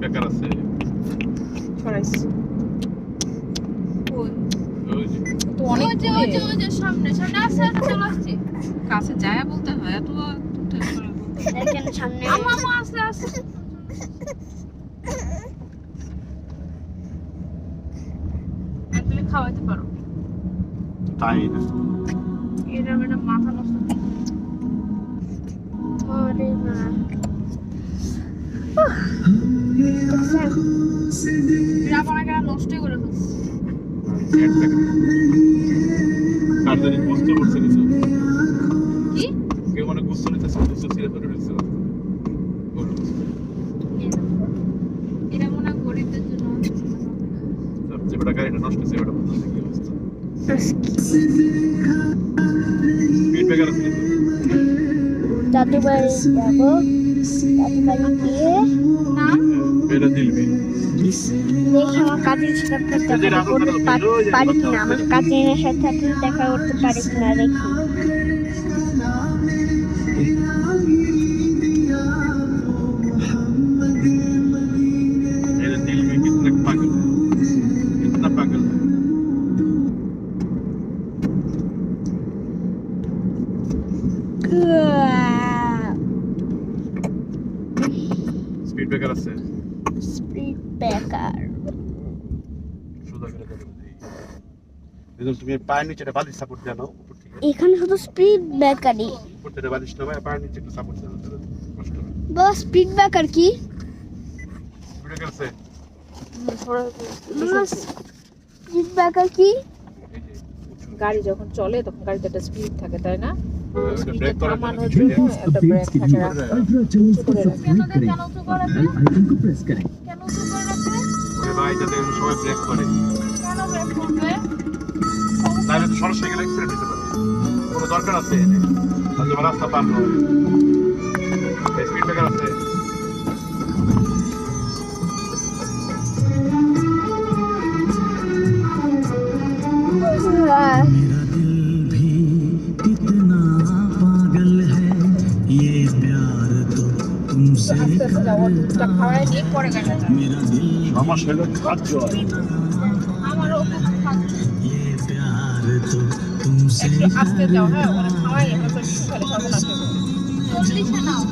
বেকার আছে ছড়াইছি ওই তো অনেক ওই যে সামনে আছে চলে আসছি কাছে যায় বলতে হয় এত দেখেন সামনে আমা আছে আপনি খাওয়াইতে পারো তাই না এটা মাথা নষ্ট আরে না রাবারটা নষ্ট করে ফেলছে কার জানি কষ্ট করছে নিছো কি কে মানে কষ্ট নিতেছে কষ্ট ছেড়ে ফেলে দিছে এটা মনে হয় গরিবদের জন্য যে বড় গাড়িটা নষ্ট হয়েছে এটা বলতে কি অবস্থা স্পিড বেকার আছে দাদু বাড়ি যাবো দাদু বাড়ি গিয়ে না বেরা দিলবি দেখি আমার কাজের সাথে দেখা করতে পারি কিনা আমার কাজের সাথে দেখা করতে পারি কিনা দেখি बेरा दिलबी कितना पागल है स्पीड ब्रेकर আছে স্পিড ব্রেকার সোজা করে দেবে দেখুন তুমি পায়ের নিচে একটা বালিশ সাপোর্ট দেন উপর থেকে এখানে শুধু স্পিড ব্রেকারই উপর থেকে বালিশ নামায় পায়ের নিচে একটু সাপোর্ট দেন কষ্ট হবে বাবা স্পিড ব্রেকার কি স্পিড ব্রেকার আছে স্পিড ব্রেকার কি গাড়ি যখন চলে তখন গাড়িতে একটা স্পিড থাকে তাই না ব্রেক করার থামানোর জন্য একটা ব্রেক থাকে आइकन को प्रेस करें কেন উঁচু করে রাখবে ওরে ভাই যাতে সবাই ব্রেক করে কেন ব্রেক করবে তাহলে তো সরাসরি গেলে অ্যাক্সিডেন্ট হতে পারে কোনো দরকার আছে আর তোমার রাস্তা পার হয় স্পিড ব্রেকার আছে मेरा दिल भी कितना पागल है ये प्यार तो तुमसे আস্তে আস্তে যাওয়ার টুকটাক খাওয়াই দিয়ে পরে গাড়িটা मेरा दिल আমার শরীরে খাদ্য আমারও ये प्यार तो तुमसे আস্তে যাও হ্যাঁ ওখানে খাওয়াই একটা করে সর্বনাশ হবে 40 নাও